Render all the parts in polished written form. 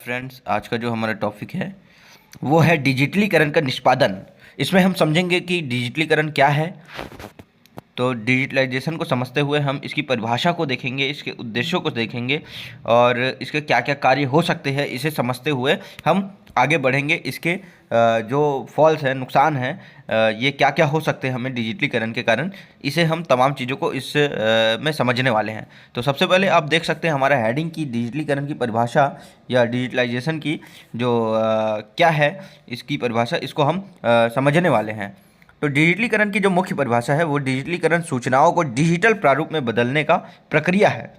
Friends, आज का जो हमारा टॉपिक है वो है डिजिटलीकरण का निष्पादन। इसमें हम समझेंगे कि डिजिटलीकरण क्या है। तो डिजिटलाइजेशन को समझते हुए हम इसकी परिभाषा को देखेंगे, इसके उद्देश्यों को देखेंगे और इसके क्या क्या कार्य हो सकते हैं। इसे समझते हुए हम आगे बढ़ेंगे। इसके जो फॉल्स हैं, नुकसान हैं, ये क्या क्या हो सकते हैं हमें डिजिटलीकरण के कारण, इसे हम तमाम चीज़ों को इस में समझने वाले हैं। तो सबसे पहले आप देख सकते हैं हमारा हेडिंग की डिजिटलीकरण की परिभाषा या डिजिटलाइजेशन की जो क्या है, इसकी परिभाषा, इसको हम समझने वाले हैं। तो डिजिटलीकरण की जो मुख्य परिभाषा है वो डिजिटलीकरण सूचनाओं को डिजिटल प्रारूप में बदलने का प्रक्रिया है।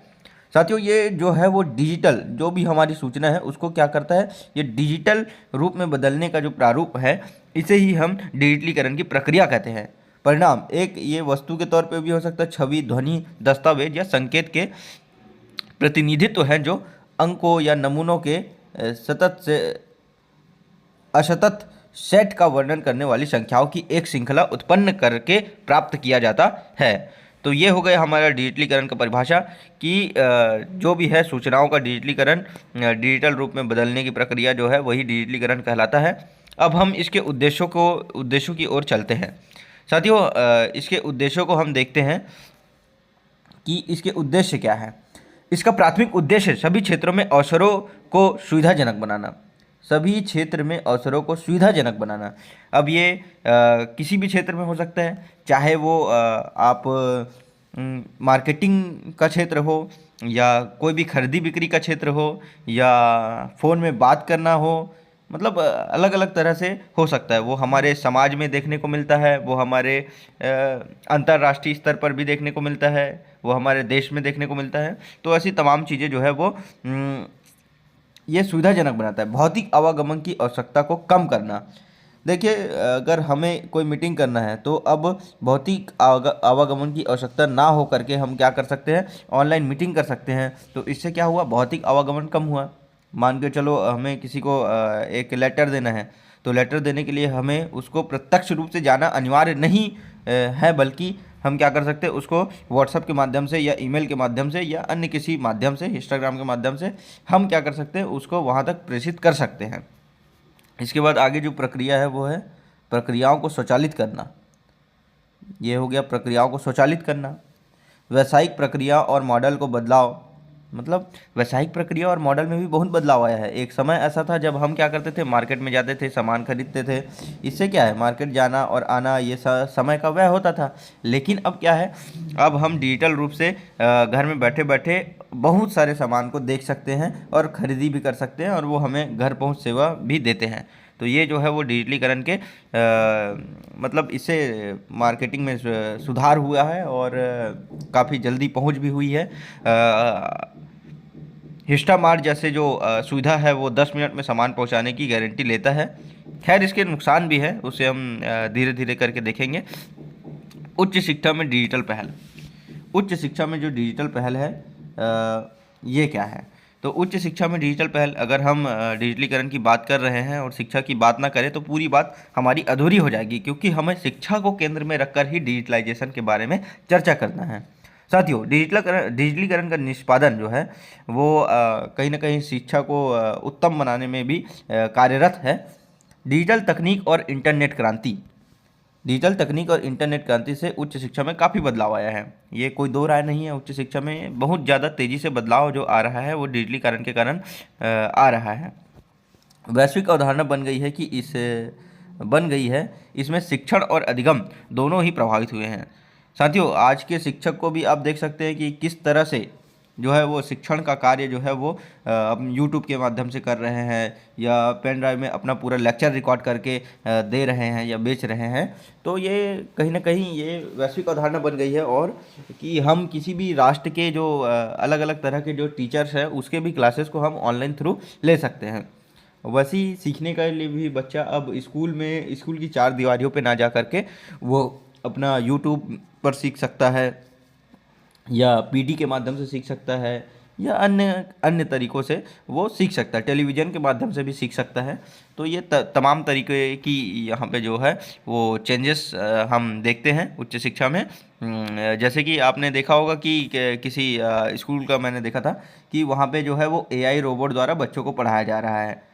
साथियों, ये जो है वो डिजिटल जो भी हमारी सूचना है उसको क्या करता है, ये डिजिटल रूप में बदलने का जो प्रारूप है इसे ही हम डिजिटलीकरण की प्रक्रिया कहते हैं। परिणाम एक ये वस्तु के तौर पे भी हो सकता है, छवि, ध्वनि, दस्तावेज या संकेत के प्रतिनिधित्व हैं जो अंकों या नमूनों के सतत से असतत सेट का वर्णन करने वाली संख्याओं की एक श्रृंखला उत्पन्न करके प्राप्त किया जाता है। तो ये हो गया हमारा डिजिटलीकरण का परिभाषा कि जो भी है सूचनाओं का डिजिटलीकरण, डिजिटल रूप में बदलने की प्रक्रिया जो है वही डिजिटलीकरण कहलाता है। अब हम इसके उद्देश्यों की ओर चलते हैं। साथियों, इसके उद्देश्यों को हम देखते हैं कि इसके उद्देश्य क्या है। इसका प्राथमिक उद्देश्य सभी क्षेत्रों में अवसरों को सुविधाजनक बनाना। सभी क्षेत्र में अवसरों को सुविधाजनक बनाना। अब ये किसी भी क्षेत्र में हो सकता है, चाहे वो आप मार्केटिंग का क्षेत्र हो या कोई भी खरीदी बिक्री का क्षेत्र हो या फ़ोन में बात करना हो, मतलब अलग अलग तरह से हो सकता है। वो हमारे समाज में देखने को मिलता है, वो हमारे अंतर्राष्ट्रीय स्तर पर भी देखने को मिलता है, वो हमारे देश में देखने को मिलता है। तो ऐसी तमाम चीज़ें जो है वो ये सुविधाजनक बनाता है। भौतिक आवागमन की आवश्यकता को कम करना। देखिए, अगर हमें कोई मीटिंग करना है तो अब भौतिक आवागमन की आवश्यकता ना हो करके हम क्या कर सकते हैं, ऑनलाइन मीटिंग कर सकते हैं। तो इससे क्या हुआ, भौतिक आवागमन कम हुआ। मान के चलो हमें किसी को एक लेटर देना है, तो लेटर देने के लिए हमें उसको प्रत्यक्ष रूप से जाना अनिवार्य नहीं है, बल्कि हम क्या कर सकते हैं, उसको व्हाट्सएप के माध्यम से या ईमेल के माध्यम से या अन्य किसी माध्यम से, इंस्टाग्राम के माध्यम से हम क्या कर सकते हैं, उसको वहाँ तक प्रेषित कर सकते हैं। इसके बाद आगे जो प्रक्रिया है वो है प्रक्रियाओं को स्वचालित करना। ये हो गया प्रक्रियाओं को स्वचालित करना। व्यावसायिक प्रक्रिया और मॉडल को बदलाव, मतलब व्यावसायिक प्रक्रिया और मॉडल में भी बहुत बदलाव आया है। एक समय ऐसा था जब हम क्या करते थे, मार्केट में जाते थे, सामान खरीदते थे। इससे क्या है, मार्केट जाना और आना ये समय का व्यय होता था। लेकिन अब क्या है, अब हम डिजिटल रूप से घर में बैठे बैठे बहुत सारे सामान को देख सकते हैं और ख़रीदी भी कर सकते हैं और वो हमें घर पहुंच सेवा भी देते हैं। तो ये जो है वो डिजिटलीकरण के मतलब इससे मार्केटिंग में सुधार हुआ है और काफ़ी जल्दी पहुंच भी हुई है। हिस्टामार्ट जैसे जो सुविधा है वो 10 मिनट में सामान पहुंचाने की गारंटी लेता है। खैर, इसके नुकसान भी है, उसे हम धीरे धीरे करके देखेंगे। उच्च शिक्षा में डिजिटल पहल। उच्च शिक्षा में जो डिजिटल पहल है ये क्या है, तो उच्च शिक्षा में डिजिटल पहल, अगर हम डिजिटलीकरण की बात कर रहे हैं और शिक्षा की बात ना करें तो पूरी बात हमारी अधूरी हो जाएगी, क्योंकि हमें शिक्षा को केंद्र में रखकर ही डिजिटलाइजेशन के बारे में चर्चा करना है। साथियों, डिजिटलीकरण का निष्पादन जो है वो कहीं ना कहीं शिक्षा को उत्तम बनाने में भी कार्यरत है। डिजिटल तकनीक और इंटरनेट क्रांति। डिजिटल तकनीक और इंटरनेट क्रांति से उच्च शिक्षा में काफ़ी बदलाव आया है, ये कोई दो राय नहीं है। उच्च शिक्षा में बहुत ज़्यादा तेज़ी से बदलाव जो आ रहा है वो डिजिटलीकरण के कारण आ रहा है। वैश्विक अवधारणा बन गई है, इसमें शिक्षण और अधिगम दोनों ही प्रभावित हुए हैं। साथियों, आज के शिक्षक को भी आप देख सकते हैं कि किस तरह से जो है वो शिक्षण का कार्य जो है वो अपने यूट्यूब के माध्यम से कर रहे हैं या पेन ड्राइव में अपना पूरा लेक्चर रिकॉर्ड करके दे रहे हैं या बेच रहे हैं। तो ये कहीं ना कहीं ये वैश्विक अवधारणा बन गई है, और कि हम किसी भी राष्ट्र के जो अलग अलग तरह के जो टीचर्स हैं उसके भी क्लासेस को हम ऑनलाइन थ्रू ले सकते हैं। वैसे ही सीखने के लिए भी बच्चा अब स्कूल की चार दीवारियों पे ना जा करके वो अपना यूट्यूब पर सीख सकता है या पीडी के माध्यम से सीख सकता है या अन्य अन्य तरीक़ों से वो सीख सकता है, टेलीविज़न के माध्यम से भी सीख सकता है। तो ये तमाम तरीके की यहाँ पे जो है वो चेंजेस हम देखते हैं उच्च शिक्षा में। जैसे कि आपने देखा होगा कि किसी स्कूल का मैंने देखा था कि वहाँ पे जो है वो एआई रोबोट द्वारा बच्चों को पढ़ाया जा रहा है।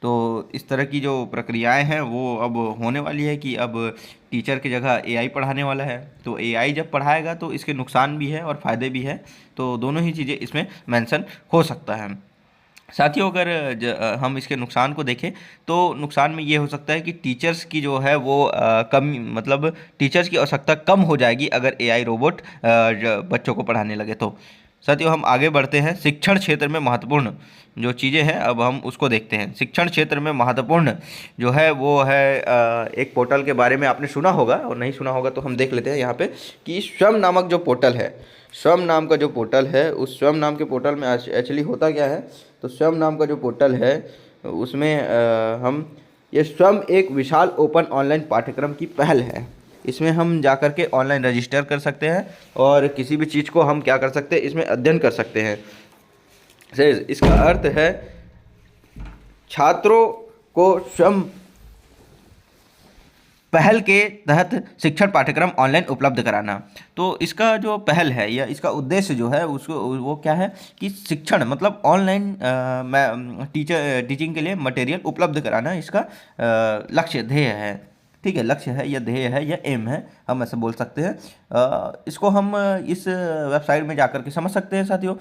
तो इस तरह की जो प्रक्रियाएं हैं वो अब होने वाली है कि अब टीचर की जगह एआई पढ़ाने वाला है। तो एआई जब पढ़ाएगा तो इसके नुकसान भी है और फ़ायदे भी है, तो दोनों ही चीज़ें इसमें मेंशन हो सकता है। साथियों, अगर हम इसके नुकसान को देखें तो नुकसान में ये हो सकता है कि टीचर्स की जो है वो कम, मतलब टीचर्स की आवश्यकता कम हो जाएगी अगर एआई रोबोट बच्चों को पढ़ाने लगे तो। साथियों, हम आगे बढ़ते हैं। शिक्षण क्षेत्र में महत्वपूर्ण जो चीज़ें हैं अब हम उसको देखते हैं। शिक्षण क्षेत्र में महत्वपूर्ण जो है वो है एक पोर्टल के बारे में आपने सुना होगा, और नहीं सुना होगा तो हम देख लेते हैं यहाँ पे कि स्वयं नामक जो पोर्टल है, स्वयं नाम का जो पोर्टल है, उस स्वयं नाम के पोर्टल में एक्चुअली होता क्या है, तो स्वयं नाम का जो पोर्टल है उसमें हम ये स्वयं एक विशाल ओपन ऑनलाइन पाठ्यक्रम की पहल है। इसमें हम जा कर के ऑनलाइन रजिस्टर कर सकते हैं और किसी भी चीज़ को हम क्या कर सकते हैं, इसमें अध्ययन कर सकते हैं। इसका अर्थ है छात्रों को स्वयं पहल के तहत शिक्षण पाठ्यक्रम ऑनलाइन उपलब्ध कराना। तो इसका जो पहल है या इसका उद्देश्य जो है उसको वो क्या है कि शिक्षण मतलब ऑनलाइन टीचिंग के लिए मटेरियल उपलब्ध कराना इसका लक्ष्य ध्येय है। ठीक है, लक्ष्य है या ध्येय है या एम है, हम ऐसे बोल सकते हैं। इसको हम इस वेबसाइट में जाकर के समझ सकते हैं साथियों।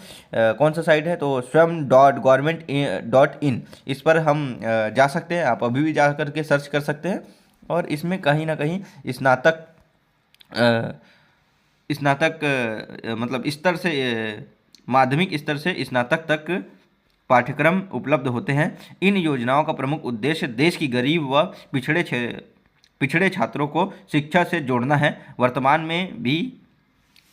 कौन सा साइट है, तो swam.government.in, इस पर हम जा सकते हैं। आप अभी भी जा कर के सर्च कर सकते हैं और इसमें कहीं ना कहीं स्नातक मतलब स्तर से माध्यमिक स्तर से स्नातक तक पाठ्यक्रम उपलब्ध होते हैं। इन योजनाओं का प्रमुख उद्देश्य देश की गरीब व पिछड़े छात्रों को शिक्षा से जोड़ना है। वर्तमान में भी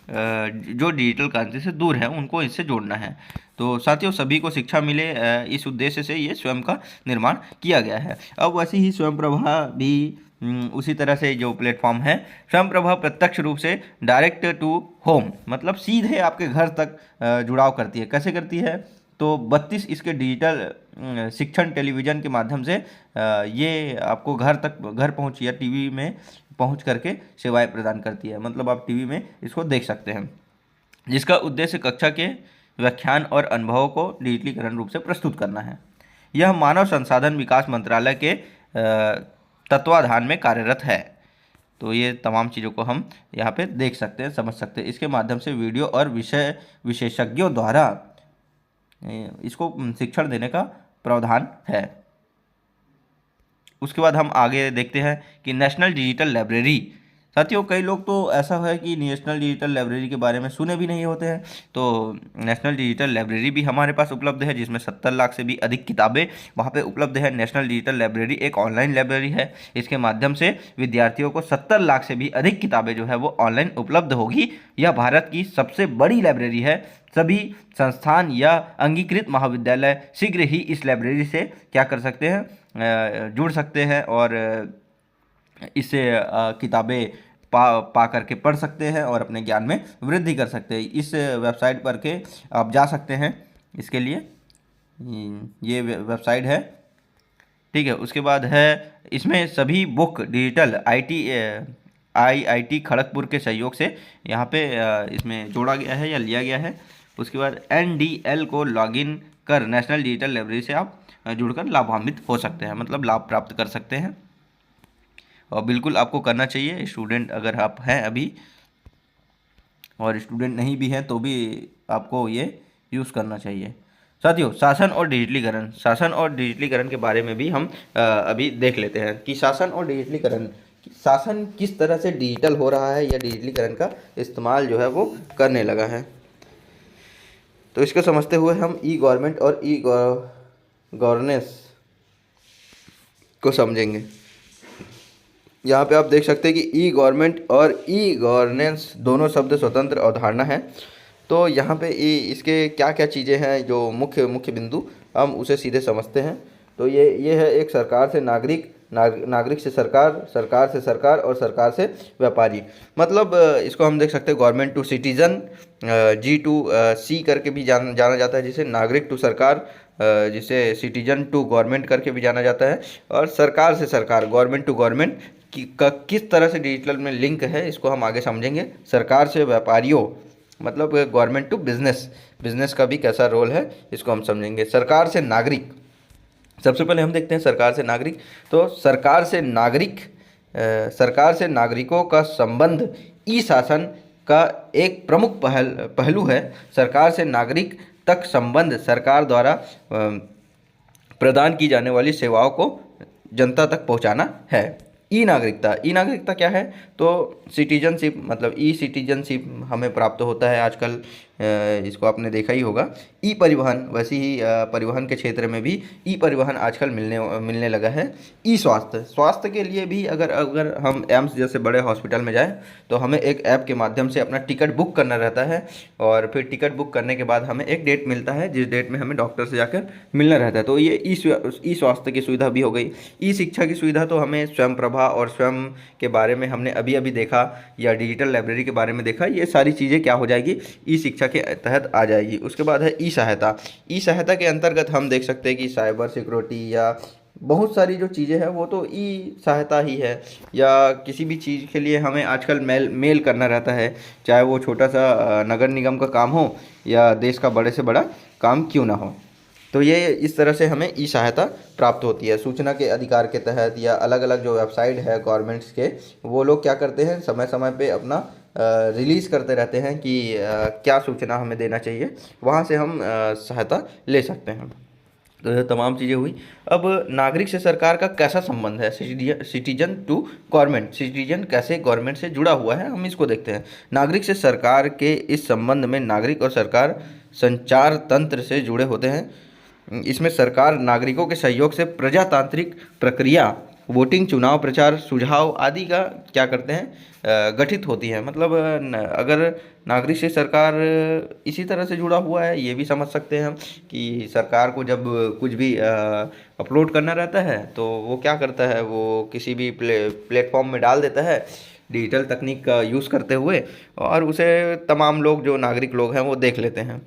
जो डिजिटल क्रांति से दूर है उनको इससे जोड़ना है। तो साथियों, सभी को शिक्षा मिले, इस उद्देश्य से ये स्वयं का निर्माण किया गया है। अब वैसे ही स्वयं प्रभा भी उसी तरह से जो प्लेटफॉर्म है, स्वयं प्रभा प्रत्यक्ष रूप से डायरेक्ट टू होम मतलब सीधे आपके घर तक जुड़ाव करती है। कैसे करती है, तो 32 इसके डिजिटल शिक्षण टेलीविज़न के माध्यम से ये आपको घर पहुँच या टीवी में पहुँच करके सेवाएं प्रदान करती है। मतलब आप टीवी में इसको देख सकते हैं, जिसका उद्देश्य कक्षा के व्याख्यान और अनुभवों को डिजिटलीकरण रूप से प्रस्तुत करना है। यह मानव संसाधन विकास मंत्रालय के तत्वाधान में कार्यरत है। तो ये तमाम चीज़ों को हम यहाँ पे देख सकते हैं, समझ सकते हैं। इसके माध्यम से वीडियो और विषय विशेषज्ञों द्वारा इसको शिक्षण देने का प्रावधान है। उसके बाद हम आगे देखते हैं कि नेशनल डिजिटल लाइब्रेरी। साथियों, कई लोग तो ऐसा है कि नेशनल डिजिटल लाइब्रेरी के बारे में सुने भी नहीं होते हैं। तो नेशनल डिजिटल लाइब्रेरी भी हमारे पास उपलब्ध है, जिसमें 70 लाख से भी अधिक किताबें वहाँ पे उपलब्ध है। नेशनल डिजिटल लाइब्रेरी एक ऑनलाइन लाइब्रेरी है। इसके माध्यम से विद्यार्थियों को 70 लाख से भी अधिक किताबें जो है वो ऑनलाइन उपलब्ध होगी। यह भारत की सबसे बड़ी लाइब्रेरी है। सभी संस्थान या अंगीकृत महाविद्यालय शीघ्र ही इस लाइब्रेरी से क्या कर सकते हैं, जुड़ सकते हैं और इससे किताबें पा करके पढ़ सकते हैं और अपने ज्ञान में वृद्धि कर सकते हैं। इस वेबसाइट पर के आप जा सकते हैं। इसके लिए ये वेबसाइट है। ठीक है, उसके बाद है इसमें सभी बुक डिजिटल आईआईटी खड़गपुर के सहयोग से यहाँ पे इसमें जोड़ा गया है या लिया गया है। उसके बाद NDL को लॉगिन कर नेशनल डिजिटल लाइब्रेरी से आप जुड़कर लाभान्वित हो सकते हैं, मतलब लाभ प्राप्त कर सकते हैं। और बिल्कुल आपको करना चाहिए। स्टूडेंट अगर आप हैं अभी और स्टूडेंट नहीं भी हैं तो भी आपको ये यूज़ करना चाहिए। साथियों, शासन और डिजिटलीकरण के बारे में भी हम अभी देख लेते हैं कि शासन किस तरह से डिजिटल हो रहा है या डिजिटलीकरण का इस्तेमाल जो है वो करने लगा है। तो इसको समझते हुए हम ई गवर्नमेंट और ई गवर्नेंस को समझेंगे। यहाँ पे आप देख सकते हैं कि ई गवर्नमेंट और ई गवर्नेंस दोनों शब्द स्वतंत्र अवधारणा है। तो यहाँ पे इसके क्या क्या चीज़ें हैं जो मुख्य बिंदु, हम उसे सीधे समझते हैं। तो ये है एक सरकार से नागरिक नागरिक से सरकार, सरकार से सरकार और सरकार से व्यापारी। मतलब इसको हम देख सकते हैं गवर्नमेंट टू सिटीजन, G2C करके भी जाना जाता है, जिसे नागरिक टू सरकार, जिसे सिटीजन टू गवर्नमेंट करके भी जाना जाता है। और सरकार से सरकार, गवर्नमेंट टू गवर्नमेंट का किस तरह से डिजिटल में लिंक है इसको हम आगे समझेंगे। सरकार से व्यापारियों, मतलब गवर्नमेंट टू बिजनेस, बिजनेस का भी कैसा रोल है इसको हम समझेंगे। सरकार से नागरिक, सबसे पहले हम देखते हैं सरकार से नागरिक। तो सरकार से नागरिक, सरकार से नागरिकों का संबंध ई शासन का एक प्रमुख पहलू है। सरकार से नागरिक तक संबंध सरकार द्वारा प्रदान की जाने वाली सेवाओं को जनता तक पहुंचाना है। ई नागरिकता, ई नागरिकता क्या है? तो सिटीजनशिप, मतलब ई सिटीजनशिप हमें प्राप्त होता है आजकल, इसको आपने देखा ही होगा। ई परिवहन, वैसे ही परिवहन के क्षेत्र में भी ई परिवहन आजकल मिलने लगा है। ई स्वास्थ्य, स्वास्थ्य के लिए भी अगर हम एम्स जैसे बड़े हॉस्पिटल में जाएं तो हमें एक ऐप के माध्यम से अपना टिकट बुक करना रहता है, और फिर टिकट बुक करने के बाद हमें एक डेट मिलता है जिस डेट में हमें डॉक्टर से जाकर मिलना रहता है। तो ये ई स्वास्थ्य की सुविधा भी हो गई। ई शिक्षा की सुविधा तो हमें स्वयं प्रभा और स्वयं के बारे में हमने अभी अभी देखा, या डिजिटल लाइब्रेरी के बारे में देखा। ये सारी चीज़ें क्या हो जाएगी, ई शिक्षा के तहत आ जाएगी। उसके बाद है ई सहायता। ई सहायता के अंतर्गत हम देख सकते हैं कि साइबर सिक्योरिटी या बहुत सारी जो चीज़ें हैं वो तो ई सहायता ही है। या किसी भी चीज़ के लिए हमें आजकल मेल करना रहता है, चाहे वो छोटा सा नगर निगम का काम हो या देश का बड़े से बड़ा काम क्यों ना हो। तो ये इस तरह से हमें ई सहायता प्राप्त होती है। सूचना के अधिकार के तहत या अलग अलग जो वेबसाइट है गवर्नमेंट्स के, वो लोग क्या करते हैं, समय समय पे अपना रिलीज़ करते रहते हैं कि क्या सूचना हमें देना चाहिए, वहाँ से हम सहायता ले सकते हैं। तो ये तमाम चीज़ें हुई। अब नागरिक से सरकार का कैसा संबंध है, सिटीजन टू गवर्नमेंट, सिटीजन कैसे गवर्नमेंट से जुड़ा हुआ है, हम इसको देखते हैं। नागरिक से सरकार के इस संबंध में नागरिक और सरकार संचार तंत्र से जुड़े होते हैं। इसमें सरकार नागरिकों के सहयोग से प्रजातांत्रिक प्रक्रिया, वोटिंग, चुनाव प्रचार, सुझाव आदि का क्या करते हैं, गठित होती है। मतलब अगर नागरिक से सरकार इसी तरह से जुड़ा हुआ है, ये भी समझ सकते हैं हम कि सरकार को जब कुछ भी अपलोड करना रहता है तो वो क्या करता है, वो किसी भी प्लेटफॉर्म में डाल देता है डिजिटल तकनीक का यूज़ करते हुए, और उसे तमाम लोग, जो नागरिक लोग हैं, वो देख लेते हैं।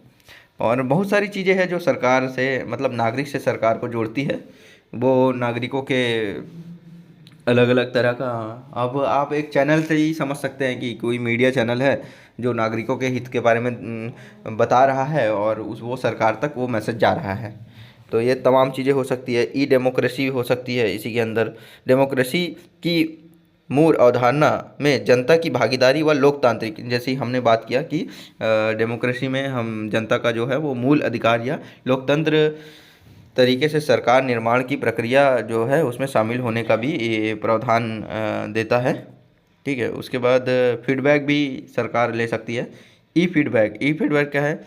और बहुत सारी चीज़ें हैं जो सरकार से, मतलब नागरिक से सरकार को जोड़ती है। वो नागरिकों के अलग अलग तरह का, अब आप एक चैनल से ही समझ सकते हैं कि कोई मीडिया चैनल है जो नागरिकों के हित के बारे में बता रहा है और वो सरकार तक वो मैसेज जा रहा है। तो ये तमाम चीज़ें हो सकती है। ई डेमोक्रेसी हो सकती है इसी के अंदर। डेमोक्रेसी की मूल अवधारणा में जनता की भागीदारी व लोकतांत्रिक, जैसे ही हमने बात किया कि डेमोक्रेसी में हम जनता का जो है वो मूल अधिकार या लोकतंत्र तरीके से सरकार निर्माण की प्रक्रिया जो है उसमें शामिल होने का भी ये प्रावधान देता है। ठीक है, उसके बाद फीडबैक भी सरकार ले सकती है। ई फीडबैक क्या है?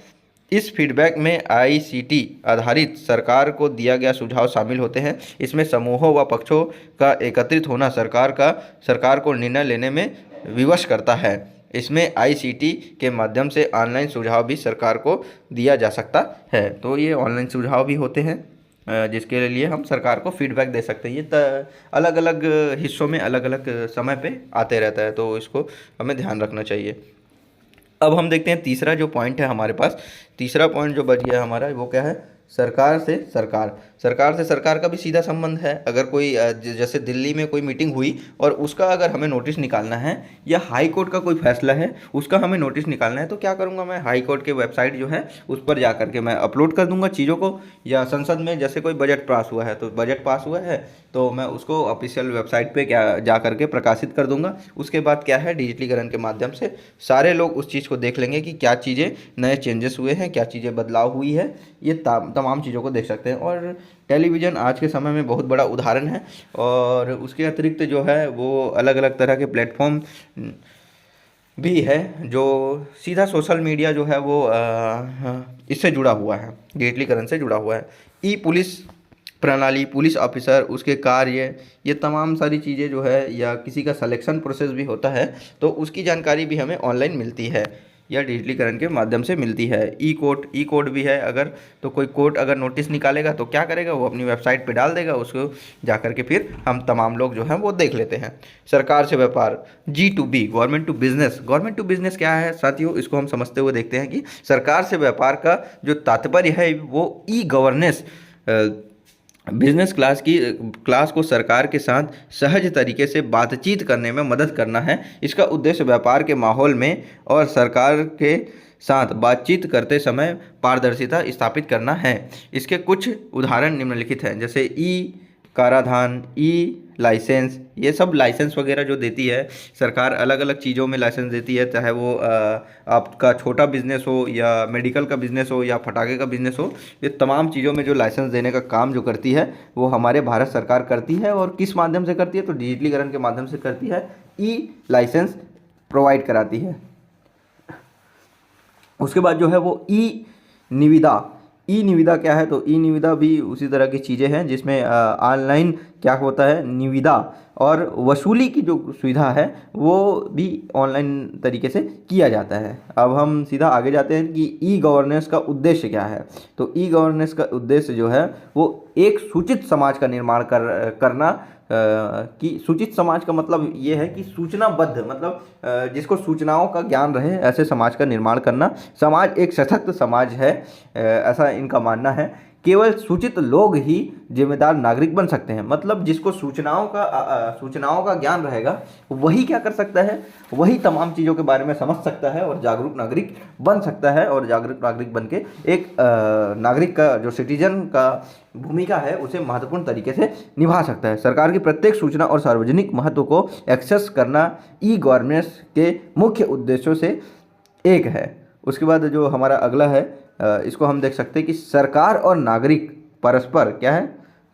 इस फीडबैक में ICT आधारित सरकार को दिया गया सुझाव शामिल होते हैं। इसमें समूहों व पक्षों का एकत्रित होना सरकार को निर्णय लेने में विवश करता है। इसमें ICT के माध्यम से ऑनलाइन सुझाव भी सरकार को दिया जा सकता है। तो ये ऑनलाइन सुझाव भी होते हैं जिसके लिए हम सरकार को फीडबैक दे सकते हैं। ये अलग अलग हिस्सों में अलग अलग समय पे आते रहता है, तो इसको हमें ध्यान रखना चाहिए। अब हम देखते हैं तीसरा जो पॉइंट है हमारे पास, तीसरा पॉइंट जो बच गया हमारा, वो क्या है? सरकार से सरकार का भी सीधा संबंध है। अगर कोई जैसे दिल्ली में कोई मीटिंग हुई और उसका अगर हमें नोटिस निकालना है, या हाई कोर्ट का कोई फैसला है उसका हमें नोटिस निकालना है, तो क्या करूँगा मैं? हाई कोर्ट के वेबसाइट जो है उस पर जा करके मैं अपलोड कर दूंगा चीज़ों को। या संसद में जैसे कोई बजट पास हुआ है, तो बजट पास हुआ है तो मैं उसको ऑफिशियल वेबसाइट पे क्या जा करके प्रकाशित कर दूंगा। उसके बाद क्या है, डिजिटलीकरण के माध्यम से सारे लोग उस चीज़ को देख लेंगे कि क्या चीज़ें नए चेंजेस हुए हैं, क्या चीज़ें बदलाव हुई है, ये तमाम चीज़ों को देख सकते हैं। और टेलीविज़न आज के समय में बहुत बड़ा उदाहरण है। और उसके अतिरिक्त जो है वो अलग अलग तरह के प्लेटफॉर्म भी है जो सीधा सोशल मीडिया जो है वो इससे जुड़ा हुआ है, डिजिटलीकरण से जुड़ा हुआ है। ई पुलिस प्रणाली, पुलिस ऑफिसर, उसके कार्य, ये तमाम सारी चीज़ें जो है, या किसी का सिलेक्शन प्रोसेस भी होता है तो उसकी जानकारी भी हमें ऑनलाइन मिलती है। या डिजिटलीकरण के माध्यम से मिलती है। ई कोड भी है, अगर तो कोई कोर्ट अगर नोटिस निकालेगा तो क्या करेगा, वो अपनी वेबसाइट पे डाल देगा, उसको जा कर के फिर हम तमाम लोग जो हैं वो देख लेते हैं। सरकार से व्यापार, G2B, government to business. Government to business क्या है साथियों, इसको हम समझते हुए देखते हैं कि सरकार से व्यापार का जो तात्पर्य है वो ई गवर्नेंस, बिजनेस क्लास को सरकार के साथ सहज तरीके से बातचीत करने में मदद करना है। इसका उद्देश्य व्यापार के माहौल में और सरकार के साथ बातचीत करते समय पारदर्शिता स्थापित करना है। इसके कुछ उदाहरण निम्नलिखित हैं, जैसे ई कराधान, ई लाइसेंस, ये सब लाइसेंस वगैरह जो देती है सरकार, अलग अलग चीज़ों में लाइसेंस देती है, चाहे वो आपका छोटा बिजनेस हो या मेडिकल का बिजनेस हो या पटाखे का बिजनेस हो, ये तमाम चीज़ों में जो लाइसेंस देने का काम जो करती है वो हमारे भारत सरकार करती है। और किस माध्यम से करती है, तो डिजिटलीकरण के माध्यम से करती है, ई लाइसेंस प्रोवाइड कराती है। उसके बाद जो है वो ई निविदा। ई निविदा क्या है, तो ई निविदा भी उसी तरह की चीज़ें हैं जिसमें ऑनलाइन क्या होता है, निविदा और वसूली की जो सुविधा है वो भी ऑनलाइन तरीके से किया जाता है। अब हम सीधा आगे जाते हैं कि ई गवर्नेंस का उद्देश्य क्या है। तो ई गवर्नेंस का उद्देश्य जो है वो एक सूचित समाज का निर्माण करना, कि सूचित समाज का मतलब ये है कि सूचनाबद्ध, मतलब जिसको सूचनाओं का ज्ञान रहे, ऐसे समाज का निर्माण करना। समाज एक सशक्त समाज है, ऐसा इनका मानना है। केवल सूचित लोग ही जिम्मेदार नागरिक बन सकते हैं, मतलब जिसको सूचनाओं का ज्ञान रहेगा वही क्या कर सकता है, वही तमाम चीज़ों के बारे में समझ सकता है और जागरूक नागरिक बन सकता है, और जागरूक नागरिक बन के एक नागरिक का जो सिटीजन का भूमिका है उसे महत्वपूर्ण तरीके से निभा सकता है। सरकार की प्रत्येक सूचना और सार्वजनिक महत्व को एक्सेस करना ई गवर्नेंस के मुख्य उद्देश्यों से एक है। उसके बाद जो हमारा अगला है, इसको हम देख सकते हैं कि सरकार और नागरिक परस्पर क्या है,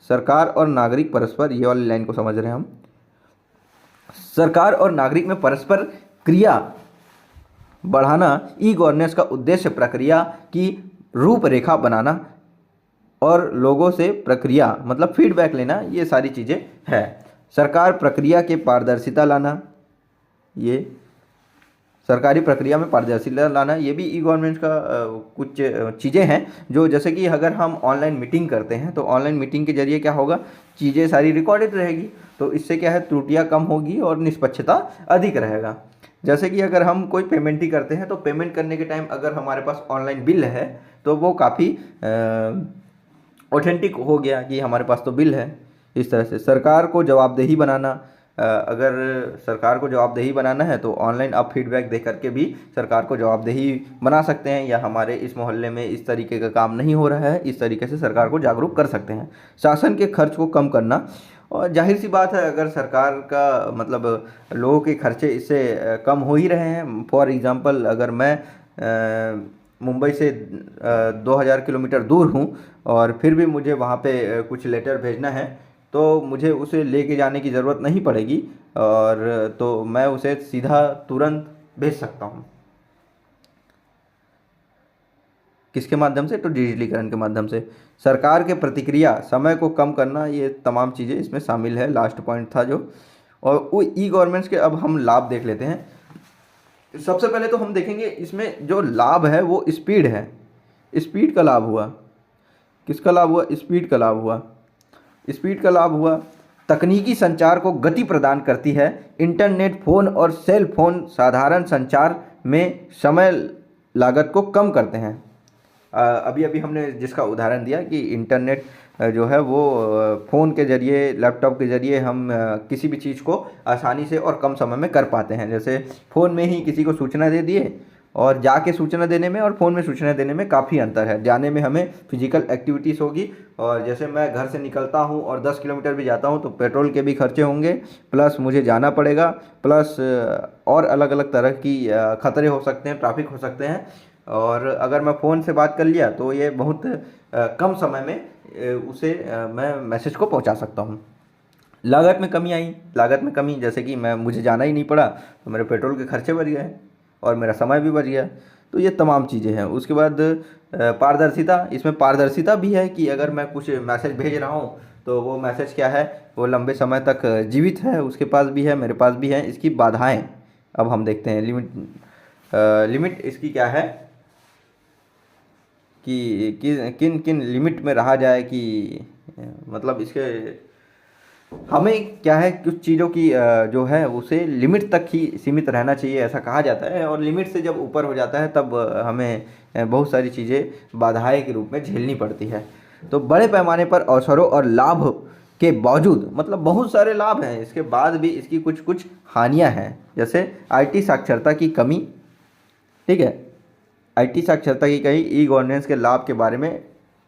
सरकार और नागरिक परस्पर, ये वाली लाइन को समझ रहे हैं हम, सरकार और नागरिक में परस्पर क्रिया बढ़ाना। ई गवर्नेंस का उद्देश्य प्रक्रिया की रूपरेखा बनाना और लोगों से प्रक्रिया मतलब फीडबैक लेना, ये सारी चीज़ें है। सरकार प्रक्रिया के पारदर्शिता लाना, ये सरकारी प्रक्रिया में पारदर्शिता लाना, ये भी ई गवर्नेंस का कुछ चीज़ें हैं जो, जैसे कि अगर हम ऑनलाइन मीटिंग करते हैं तो ऑनलाइन मीटिंग के जरिए क्या होगा, चीज़ें सारी रिकॉर्डेड रहेगी, तो इससे क्या है, त्रुटियां कम होगी और निष्पक्षता अधिक रहेगा। जैसे कि अगर हम कोई पेमेंट ही करते हैं तो पेमेंट करने के टाइम अगर हमारे पास ऑनलाइन बिल है तो वो काफ़ी ऑथेंटिक हो गया कि हमारे पास तो बिल है। इस तरह से सरकार को जवाबदेही बनाना, अगर सरकार को जवाबदेही बनाना है तो ऑनलाइन आप फीडबैक दे करके भी सरकार को जवाबदेही बना सकते हैं, या हमारे इस मोहल्ले में इस तरीके का काम नहीं हो रहा है, इस तरीके से सरकार को जागरूक कर सकते हैं। शासन के खर्च को कम करना, और जाहिर सी बात है अगर सरकार का मतलब लोगों के खर्चे इससे कम हो ही रहे हैं। फॉर एग्ज़ाम्पल अगर मैं मुंबई से 2000 किलोमीटर दूर हूँ और फिर भी मुझे वहाँ पे कुछ लेटर भेजना है तो मुझे उसे लेके जाने की ज़रूरत नहीं पड़ेगी, और तो मैं उसे सीधा तुरंत भेज सकता हूँ। किसके माध्यम से, तो डिजिटलीकरण के माध्यम से। सरकार के प्रतिक्रिया समय को कम करना, ये तमाम चीज़ें इसमें शामिल है, लास्ट पॉइंट था जो। और वो ई गवर्नेंस के अब हम लाभ देख लेते हैं। सबसे पहले तो हम देखेंगे इसमें जो लाभ है वो स्पीड है। स्पीड का लाभ हुआ, किसका लाभ हुआ, स्पीड का लाभ हुआ। स्पीड का लाभ हुआ, तकनीकी संचार को गति प्रदान करती है। इंटरनेट, फ़ोन और सेल फोन साधारण संचार में समय लागत को कम करते हैं। अभी अभी हमने जिसका उदाहरण दिया कि इंटरनेट जो है वो फ़ोन के ज़रिए, लैपटॉप के ज़रिए हम किसी भी चीज़ को आसानी से और कम समय में कर पाते हैं। जैसे फ़ोन में ही किसी को सूचना दे दिए, और जाके सूचना देने में और फ़ोन में सूचना देने में काफ़ी अंतर है। जाने में हमें फिजिकल एक्टिविटीज़ होगी, और जैसे मैं घर से निकलता हूँ और 10 किलोमीटर भी जाता हूँ तो पेट्रोल के भी खर्चे होंगे, प्लस मुझे जाना पड़ेगा, प्लस और अलग अलग तरह की खतरे हो सकते हैं, ट्रैफिक हो सकते हैं। और अगर मैं फ़ोन से बात कर लिया तो ये बहुत कम समय में उसे मैं मैसेज को पहुँचा सकता हूँ। लागत में कमी आई, लागत में कमी, जैसे कि मुझे जाना ही नहीं पड़ा तो मेरे पेट्रोल के खर्चे बढ़ गए और मेरा समय भी बच गया। तो ये तमाम चीज़ें हैं। उसके बाद पारदर्शिता, इसमें पारदर्शिता भी है कि अगर मैं कुछ मैसेज भेज रहा हूँ तो वो मैसेज क्या है, वो लंबे समय तक जीवित है, उसके पास भी है, मेरे पास भी है। इसकी बाधाएं अब हम देखते हैं। लिमिट इसकी क्या है कि किन किन लिमिट में रहा जाए, कि मतलब इसके हमें क्या है, कुछ चीज़ों की जो है उसे लिमिट तक ही सीमित रहना चाहिए ऐसा कहा जाता है, और लिमिट से जब ऊपर हो जाता है तब हमें बहुत सारी चीज़ें बाधाएं के रूप में झेलनी पड़ती है। तो बड़े पैमाने पर अवसरों और लाभ के बावजूद, मतलब बहुत सारे लाभ हैं इसके बाद भी इसकी कुछ कुछ हानियां हैं, जैसे आईटी साक्षरता की कमी। ठीक है, आईटी साक्षरता की कहीं ई गवर्नेंस के लाभ के बारे में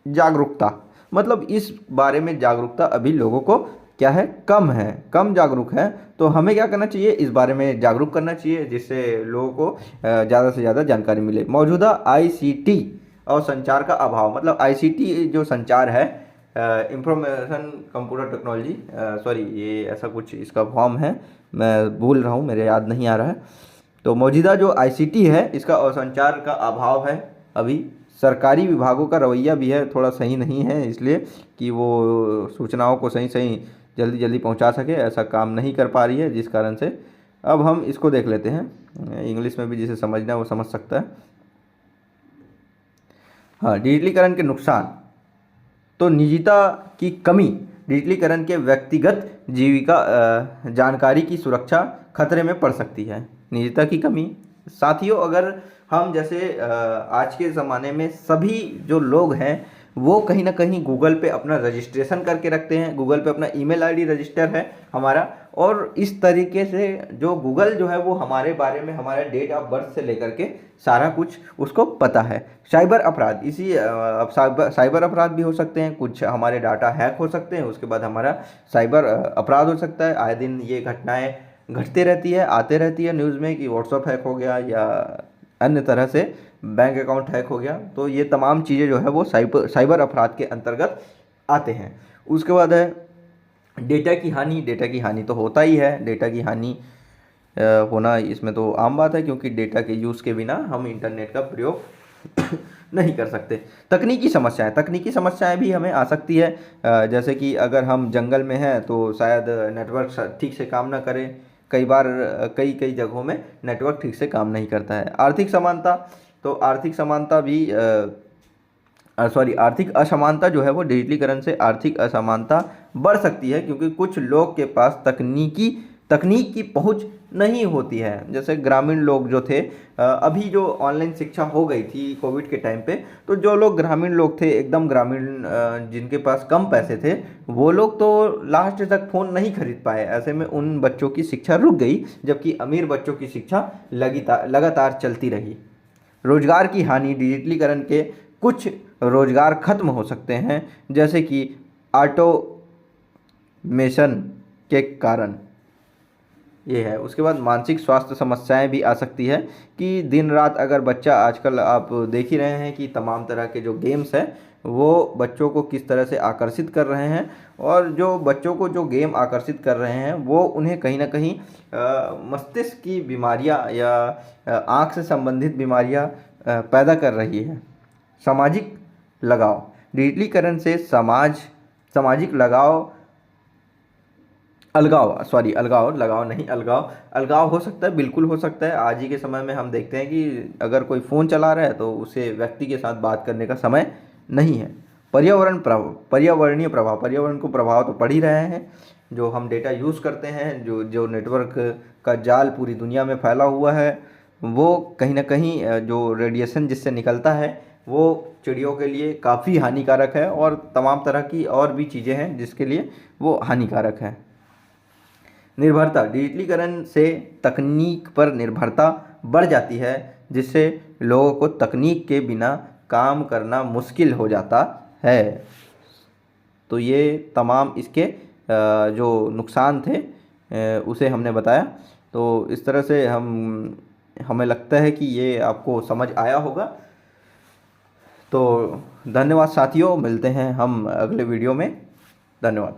जागरूकता, मतलब इस बारे में जागरूकता अभी लोगों को क्या है, कम है, कम जागरूक है। तो हमें क्या करना चाहिए, इस बारे में जागरूक करना चाहिए जिससे लोगों को ज़्यादा से ज़्यादा जानकारी मिले। मौजूदा आईसीटी और संचार का अभाव, मतलब आईसीटी जो संचार है, इंफॉर्मेशन कंप्यूटर टेक्नोलॉजी, सॉरी ये ऐसा कुछ इसका फॉर्म है, मैं भूल रहा हूँ, मेरे याद नहीं आ रहा है। तो मौजूदा जो आईसीटी है इसका और संचार का अभाव है अभी। सरकारी विभागों का रवैया भी है थोड़ा सही नहीं है, इसलिए कि वो सूचनाओं को सही सही जल्दी जल्दी पहुंचा सके, ऐसा काम नहीं कर पा रही है, जिस कारण से अब हम इसको देख लेते हैं, इंग्लिश में भी जिसे समझना है वो समझ सकता है। हाँ, डिजिटलीकरण के नुकसान। तो निजता की कमी, डिजिटलीकरण के व्यक्तिगत जीविका जानकारी की सुरक्षा खतरे में पड़ सकती है। निजता की कमी, साथियों अगर हम जैसे आज के ज़माने में सभी जो लोग हैं वो कहीं ना कहीं गूगल पे अपना रजिस्ट्रेशन करके रखते हैं, गूगल पे अपना ईमेल आईडी रजिस्टर है हमारा, और इस तरीके से जो गूगल जो है वो हमारे बारे में, हमारा डेट ऑफ बर्थ से लेकर के सारा कुछ उसको पता है। साइबर अपराध, इसी अब साइबर अपराध भी हो सकते हैं, कुछ हमारे डाटा हैक हो सकते हैं, उसके बाद हमारा साइबर अपराध हो सकता है। आए दिन ये घटनाएं घटते रहती है, आते रहती है न्यूज़ में कि व्हाट्सअप हैक हो गया या अन्य तरह से बैंक अकाउंट हैक हो गया। तो ये तमाम चीज़ें जो है वो साइबर अपराध के अंतर्गत आते हैं। उसके बाद है डेटा की हानि। डेटा की हानि तो होता ही है, डेटा की हानि होना इसमें तो आम बात है, क्योंकि डेटा के यूज़ के बिना हम इंटरनेट का प्रयोग नहीं कर सकते। तकनीकी समस्याएं, तकनीकी समस्याएं भी हमें आ सकती है, जैसे कि अगर हम जंगल में हैं तो शायद नेटवर्क ठीक से काम ना करे, कई बार कई कई जगहों में नेटवर्क ठीक से काम नहीं करता है। आर्थिक समानता, तो आर्थिक समानता भी आर्थिक असमानता जो है वो डिजिटलीकरण से आर्थिक असमानता बढ़ सकती है, क्योंकि कुछ लोग के पास तकनीक की पहुंच नहीं होती है। जैसे ग्रामीण लोग जो थे, अभी जो ऑनलाइन शिक्षा हो गई थी कोविड के टाइम पे, तो जो लोग ग्रामीण लोग थे, एकदम ग्रामीण, जिनके पास कम पैसे थे, वो लोग तो लास्ट तक फ़ोन नहीं खरीद पाए। ऐसे में उन बच्चों की शिक्षा रुक गई, जबकि अमीर बच्चों की शिक्षा लगातार चलती रही। रोजगार की हानि, डिजिटलीकरण के कुछ रोजगार खत्म हो सकते हैं, जैसे कि ऑटोमेशन के कारण, ये है। उसके बाद मानसिक स्वास्थ्य समस्याएं भी आ सकती है, कि दिन रात अगर बच्चा, आजकल आप देख ही रहे हैं कि तमाम तरह के जो गेम्स हैं वो बच्चों को किस तरह से आकर्षित कर रहे हैं, और जो बच्चों को जो गेम आकर्षित कर रहे हैं वो उन्हें कहीं ना कहीं मस्तिष्क की बीमारियां या आँख से संबंधित बीमारियां पैदा कर रही है। सामाजिक लगाव, डिजिटलीकरण से सामाजिक अलगाव हो सकता है, बिल्कुल हो सकता है। आज ही के समय में हम देखते हैं कि अगर कोई फ़ोन चला रहा है तो उसे व्यक्ति के साथ बात करने का समय नहीं है। पर्यावरणीय प्रभाव, पर्यावरण को प्रभाव तो पड़ ही रहे हैं। जो हम डेटा यूज़ करते हैं, जो नेटवर्क का जाल पूरी दुनिया में फैला हुआ है, वो कहीं ना कहीं जो रेडिएशन जिससे निकलता है वो चिड़ियों के लिए काफ़ी हानिकारक है, और तमाम तरह की और भी चीज़ें हैं जिसके लिए वो हानिकारक है। निर्भरता, डिजिटलीकरण से तकनीक पर निर्भरता बढ़ जाती है, जिससे लोगों को तकनीक के बिना काम करना मुश्किल हो जाता है। तो ये तमाम इसके जो नुकसान थे उसे हमने बताया। तो इस तरह से हमें लगता है कि ये आपको समझ आया होगा। तो धन्यवाद साथियों, मिलते हैं हम अगले वीडियो में। धन्यवाद।